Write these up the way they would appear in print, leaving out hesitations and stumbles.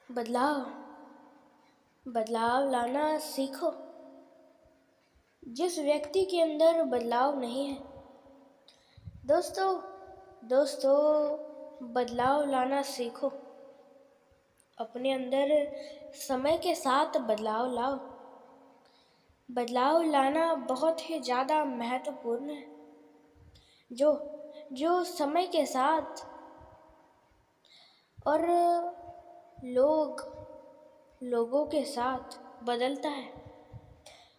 बदलाव बदलाव लाना सीखो। जिस व्यक्ति के अंदर बदलाव नहीं है, दोस्तों दोस्तों बदलाव लाना सीखो। अपने अंदर समय के साथ बदलाव लाओ। बदलाव लाना बहुत ही ज़्यादा महत्वपूर्ण है। जो जो समय के साथ और लोगों के साथ बदलता है,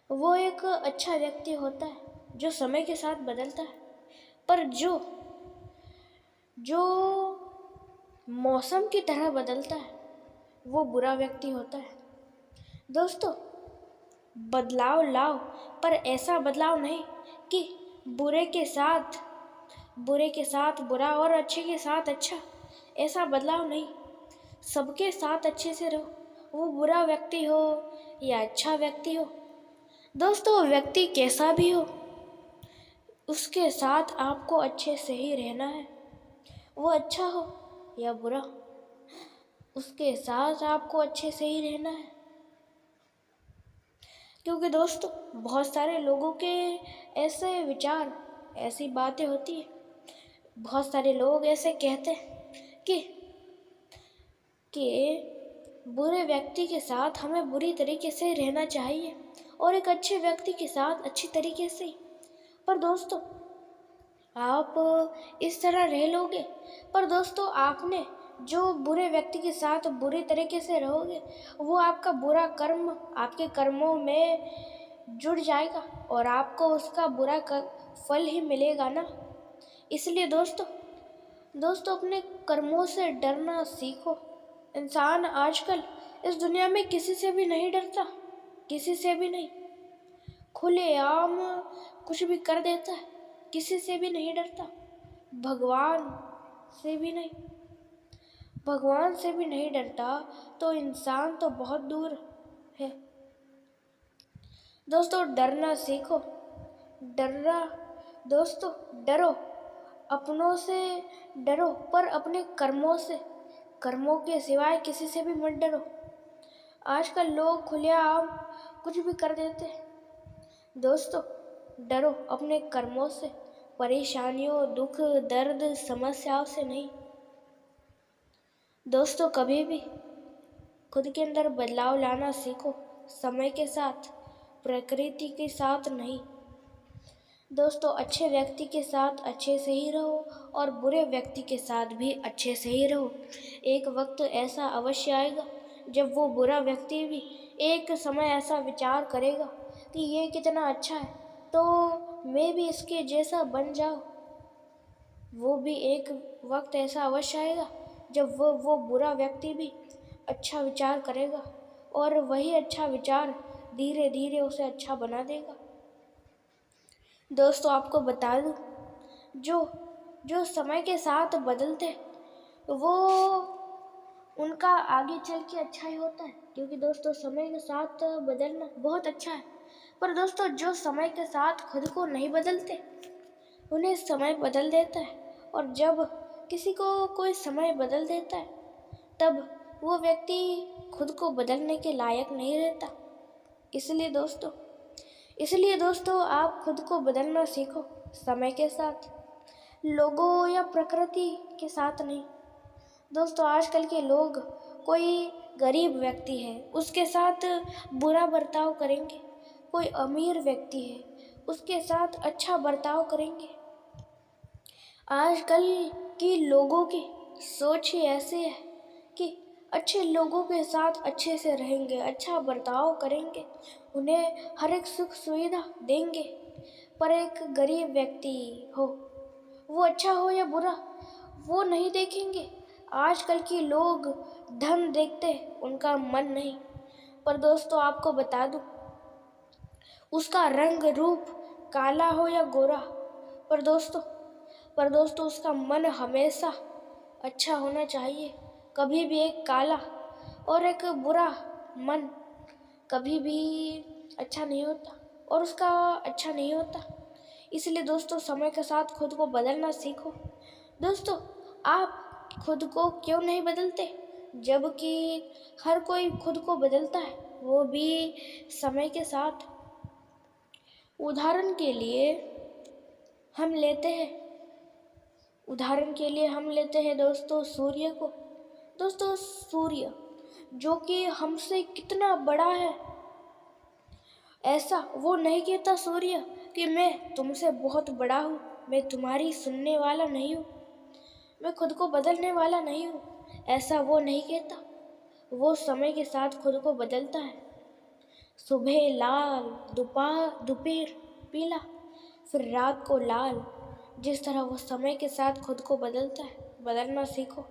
वो एक अच्छा व्यक्ति होता है जो समय के साथ बदलता है। पर जो मौसम की तरह बदलता है, वो बुरा व्यक्ति होता है। दोस्तों, बदलाव लाओ, पर ऐसा बदलाव नहीं कि बुरे के साथ बुरा और अच्छे के साथ अच्छा। ऐसा बदलाव नहीं। सबके साथ अच्छे से रहो, वो बुरा व्यक्ति हो या अच्छा व्यक्ति हो। दोस्तों, व्यक्ति कैसा भी हो, उसके साथ आपको अच्छे से ही रहना है। वो अच्छा हो या बुरा, उसके साथ आपको अच्छे से ही रहना है। क्योंकि दोस्तों, बहुत सारे लोगों के ऐसे विचार, ऐसी बातें होती है। बहुत सारे लोग ऐसे कहते हैं कि बुरे व्यक्ति के साथ हमें बुरी तरीके से रहना चाहिए और एक अच्छे व्यक्ति के साथ अच्छी तरीके से। पर दोस्तों, आप इस तरह रह लोगे, पर दोस्तों आपने जो बुरे व्यक्ति के साथ बुरी तरीके से रहोगे, वो आपका बुरा कर्म आपके कर्मों में जुड़ जाएगा और आपको उसका बुरा फल ही मिलेगा ना। इसलिए दोस्तों अपने कर्मों से डरना सीखो। इंसान आजकल इस दुनिया में किसी से भी नहीं डरता, किसी से भी नहीं। खुलेआम कुछ भी कर देता है, किसी से भी नहीं डरता। भगवान से भी नहीं डरता, तो इंसान तो बहुत दूर है। दोस्तों, डरना सीखो। दोस्तों, डरो, अपनों से डरो, पर अपने कर्मों के सिवाय किसी से भी मत डरो। आजकल लोग खुलेआम कुछ भी कर देते हैं। दोस्तों, डरो अपने कर्मों से, परेशानियों, दुख, दर्द, समस्याओं से नहीं। दोस्तों, कभी भी खुद के अंदर बदलाव लाना सीखो, समय के साथ, प्रकृति के साथ नहीं। दोस्तों, अच्छे व्यक्ति के साथ अच्छे से ही रहो और बुरे व्यक्ति के साथ भी अच्छे से ही रहो। एक वक्त ऐसा अवश्य आएगा जब वो बुरा व्यक्ति भी एक समय ऐसा विचार करेगा कि ये कितना अच्छा है, तो मैं भी इसके जैसा बन जाऊं। वो भी एक वक्त ऐसा अवश्य आएगा जब वो बुरा व्यक्ति भी अच्छा विचार करेगा और वही अच्छा विचार धीरे धीरे उसे अच्छा बना देगा। दोस्तों, आपको बता दूं, जो समय के साथ बदलते, वो उनका आगे चल के अच्छा ही होता है। क्योंकि दोस्तों, समय के साथ बदलना बहुत अच्छा है। पर दोस्तों, जो समय के साथ खुद को नहीं बदलते, उन्हें समय बदल देता है। और जब किसी को कोई समय बदल देता है, तब वो व्यक्ति खुद को बदलने के लायक नहीं रहता। इसलिए दोस्तों आप खुद को बदलना सीखो, समय के साथ, लोगों या प्रकृति के साथ नहीं। दोस्तों, आजकल के लोग, कोई गरीब व्यक्ति है, उसके साथ बुरा बर्ताव करेंगे। कोई अमीर व्यक्ति है, उसके साथ अच्छा बर्ताव करेंगे। आजकल की लोगों की सोच ही ऐसी है कि अच्छे लोगों के साथ अच्छे से रहेंगे, अच्छा बर्ताव करेंगे, उन्हें हर एक सुख सुविधा देंगे। पर एक गरीब व्यक्ति हो, वो अच्छा हो या बुरा, वो नहीं देखेंगे। आजकल के लोग धन देखते हैं, उनका मन नहीं। पर दोस्तों, आपको बता दूं, उसका रंग रूप काला हो या गोरा, पर दोस्तों उसका मन हमेशा अच्छा होना चाहिए। कभी भी एक काला और एक बुरा मन कभी भी अच्छा नहीं होता और उसका अच्छा नहीं होता। इसलिए दोस्तों, समय के साथ खुद को बदलना सीखो। दोस्तों, आप खुद को क्यों नहीं बदलते? जबकि हर कोई खुद को बदलता है, वो भी समय के साथ। उदाहरण के लिए हम लेते हैं दोस्तों सूर्य को। दोस्तों सूर्य जो कि हमसे कितना बड़ा है, ऐसा वो नहीं कहता सूर्य कि मैं तुमसे बहुत बड़ा हूँ, मैं तुम्हारी सुनने वाला नहीं हूँ, मैं खुद को बदलने वाला नहीं हूँ, ऐसा वो नहीं कहता। वो समय के साथ खुद को बदलता है। सुबह लाल, दोपहर पीला, फिर रात को लाल। जिस तरह वो समय के साथ खुद को बदलता है, बदलना सीखो।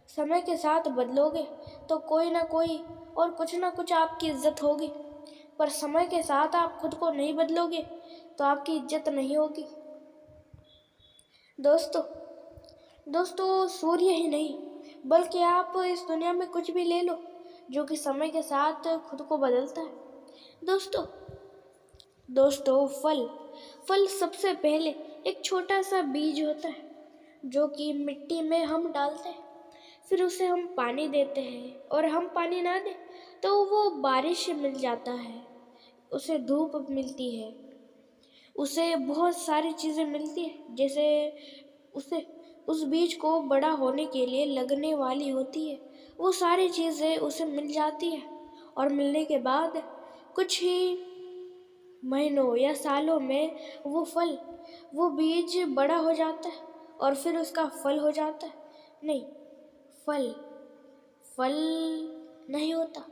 समय के साथ बदलोगे तो कोई ना कोई और कुछ ना कुछ आपकी इज्जत होगी, पर समय के साथ आप खुद को नहीं बदलोगे तो आपकी इज्जत नहीं होगी। दोस्तों सूर्य ही नहीं बल्कि आप इस दुनिया में कुछ भी ले लो जो कि समय के साथ खुद को बदलता है। दोस्तों फल सबसे पहले एक छोटा सा बीज होता है जो कि मिट्टी में हम डालते हैं, फिर उसे हम पानी देते हैं, और हम पानी ना दें तो वो बारिश से मिल जाता है, उसे धूप मिलती है, उसे बहुत सारी चीज़ें मिलती है, जैसे उस बीज को बड़ा होने के लिए लगने वाली होती है, वो सारी चीज़ें उसे मिल जाती है, और मिलने के बाद कुछ ही महीनों या सालों में वो बीज बड़ा हो जाता है और फिर उसका फल हो जाता है। नहीं, फल नहीं होता,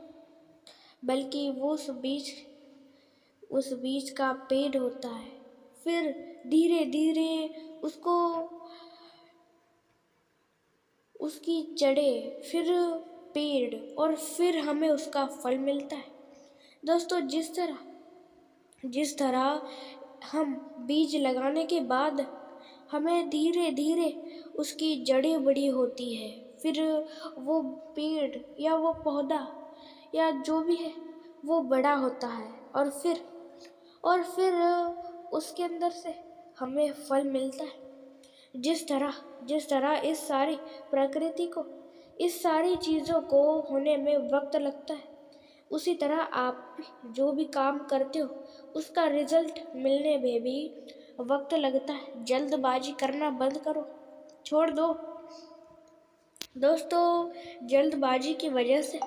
बल्कि वो उस बीज का पेड़ होता है। फिर धीरे धीरे उसकी जड़ें, फिर पेड़, और फिर हमें उसका फल मिलता है। दोस्तों जिस तरह हम बीज लगाने के बाद हमें धीरे धीरे उसकी जड़ें बड़ी होती है, फिर वो पेड़ या वो पौधा या जो भी है वो बड़ा होता है, और फिर उसके अंदर से हमें फल मिलता है। जिस तरह इस सारी प्रकृति को, इस सारी चीज़ों को होने में वक्त लगता है, उसी तरह आप जो भी काम करते हो उसका रिजल्ट मिलने में भी वक्त लगता है। जल्दबाजी करना बंद करो, छोड़ दो। दोस्तों जल्दबाजी की वजह से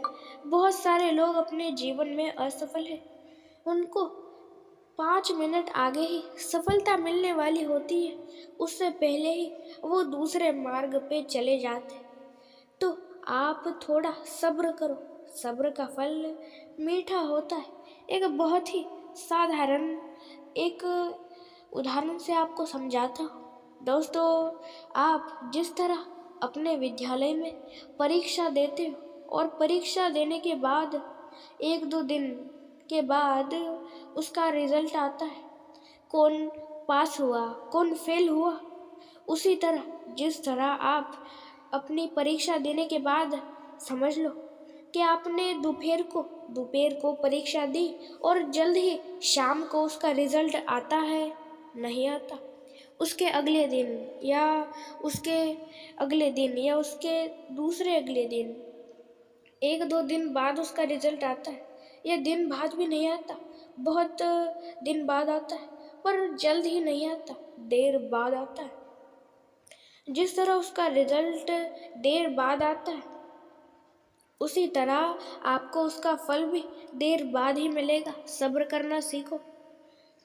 बहुत सारे लोग अपने जीवन में असफल हैं। उनको 5 मिनट आगे ही सफलता मिलने वाली होती है, उससे पहले ही वो दूसरे मार्ग पे चले जाते। तो आप थोड़ा सब्र करो, सब्र का फल मीठा होता है। एक बहुत ही साधारण एक उदाहरण से आपको समझाता हूँ। दोस्तों आप जिस तरह अपने विद्यालय में परीक्षा देते हो और परीक्षा देने के बाद 1-2 दिन के बाद उसका रिजल्ट आता है, कौन पास हुआ कौन फेल हुआ, उसी तरह जिस तरह आप अपनी परीक्षा देने के बाद समझ लो कि आपने दोपहर को परीक्षा दी और जल्द ही शाम को उसका रिजल्ट आता है, नहीं आता। उसके अगले दिन या उसके अगले दिन या उसके दूसरे अगले दिन 1-2 दिन बाद उसका रिजल्ट आता है, या दिन बाद भी नहीं आता, बहुत दिन बाद आता है, पर जल्द ही नहीं आता, देर बाद आता है। जिस तरह उसका रिजल्ट देर बाद आता है, उसी तरह आपको उसका फल भी देर बाद ही मिलेगा। सब्र करना सीखो,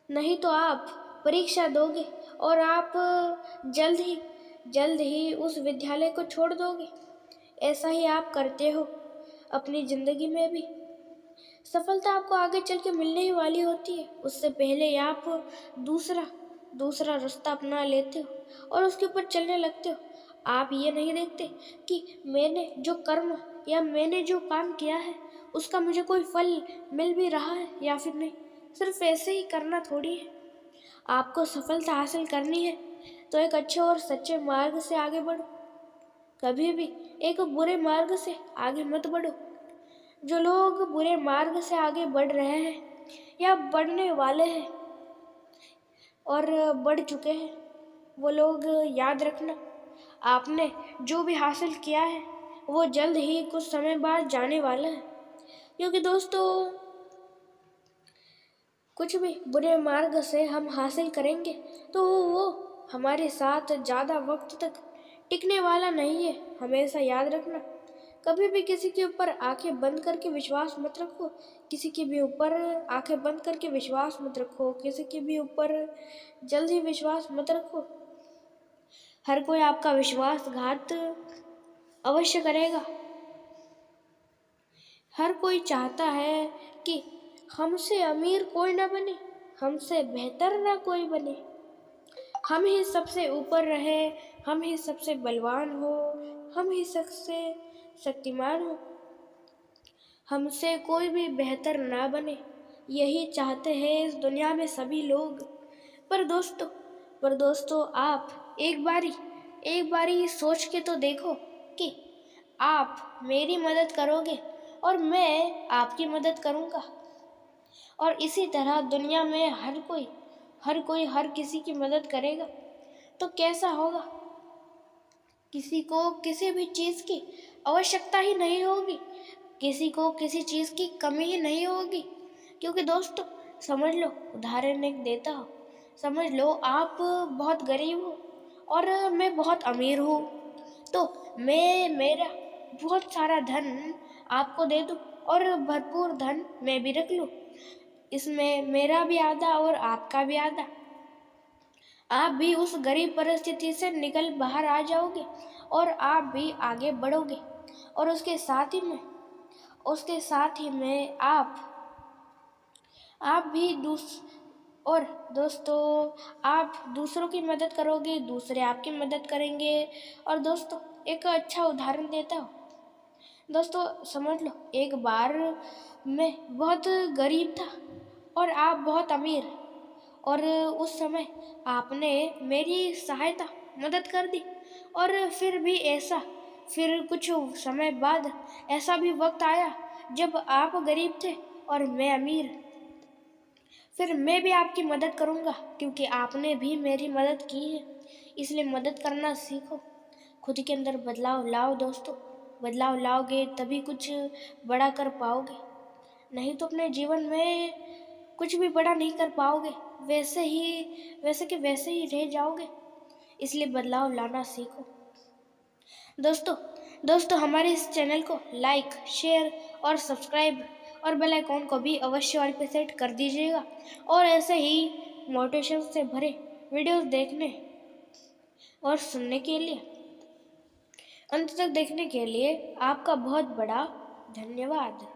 नहीं तो आप परीक्षा दोगे और आप जल्द ही उस विद्यालय को छोड़ दोगे। ऐसा ही आप करते हो अपनी ज़िंदगी में भी। सफलता आपको आगे चल के मिलने ही वाली होती है, उससे पहले आप दूसरा रास्ता अपना लेते हो और उसके ऊपर चलने लगते हो। आप ये नहीं देखते कि मैंने जो कर्म या मैंने जो काम किया है उसका मुझे कोई फल मिल भी रहा है या फिर नहीं। सिर्फ ऐसे ही करना थोड़ी है। आपको सफलता हासिल करनी है तो एक अच्छे और सच्चे मार्ग से आगे बढ़ो, कभी भी एक बुरे मार्ग से आगे मत बढ़ो। जो लोग बुरे मार्ग से आगे बढ़ रहे हैं या बढ़ने वाले हैं और बढ़ चुके हैं, वो लोग याद रखना, आपने जो भी हासिल किया है वो जल्द ही कुछ समय बाद जाने वाला है। क्योंकि दोस्तों, कुछ भी बुरे मार्ग से हम हासिल करेंगे तो वो हमारे साथ ज़्यादा वक्त तक टिकने वाला नहीं है। हमेशा याद रखना, कभी भी किसी के ऊपर आंखें बंद करके विश्वास मत रखो। किसी के भी ऊपर आंखें बंद करके विश्वास मत रखो। किसी के भी ऊपर जल्द ही विश्वास मत रखो। हर कोई आपका विश्वासघात अवश्य करेगा। हर कोई चाहता है कि हमसे अमीर कोई ना बने, हमसे बेहतर ना कोई बने, हम ही सबसे ऊपर रहे, हम ही सबसे बलवान हो, हम ही सबसे शक्तिमान हो, हमसे कोई भी बेहतर ना बने। यही चाहते हैं इस दुनिया में सभी लोग। पर दोस्तों आप एक बारी सोच के तो देखो कि आप मेरी मदद करोगे और मैं आपकी मदद करूँगा, और इसी तरह दुनिया में हर कोई हर किसी की मदद करेगा तो कैसा होगा? किसी को किसी भी चीज़ की आवश्यकता ही नहीं होगी, किसी को किसी चीज़ की कमी ही नहीं होगी। क्योंकि दोस्तों समझ लो, उदाहरण एक देता हूँ, समझ लो आप बहुत गरीब हो और मैं बहुत अमीर हूँ, तो मैं मेरा बहुत सारा धन आपको दे दूँ और भरपूर धन मैं भी रख लूँ। इसमें मेरा भी आधा और आपका भी आधा। आप भी उस गरीब परिस्थिति से निकल बाहर आ जाओगे और आप भी आगे बढ़ोगे, और उसके साथ ही में आप भी और दोस्तों आप दूसरों की मदद करोगे, दूसरे आपकी मदद करेंगे। और दोस्तों एक अच्छा उदाहरण देता हूँ। दोस्तों समझ लो, एक बार मैं बहुत गरीब था और आप बहुत अमीर, और उस समय आपने मेरी मदद कर दी। और फिर कुछ समय बाद ऐसा भी वक्त आया जब आप गरीब थे और मैं अमीर। फिर मैं भी आपकी मदद करूँगा क्योंकि आपने भी मेरी मदद की है। इसलिए मदद करना सीखो, खुद के अंदर बदलाव लाओ दोस्तों। बदलाव लाओगे तभी कुछ बड़ा कर पाओगे, नहीं तो अपने जीवन में कुछ भी बड़ा नहीं कर पाओगे, वैसे ही रह जाओगे। इसलिए बदलाव लाना सीखो दोस्तों हमारे इस चैनल को लाइक, शेयर और सब्सक्राइब और बेल आइकॉन को भी अवश्य ऑल पे सेट कर दीजिएगा। और ऐसे ही मोटिवेशन से भरे वीडियोस देखने और सुनने के लिए, अंत तक देखने के लिए आपका बहुत बड़ा धन्यवाद।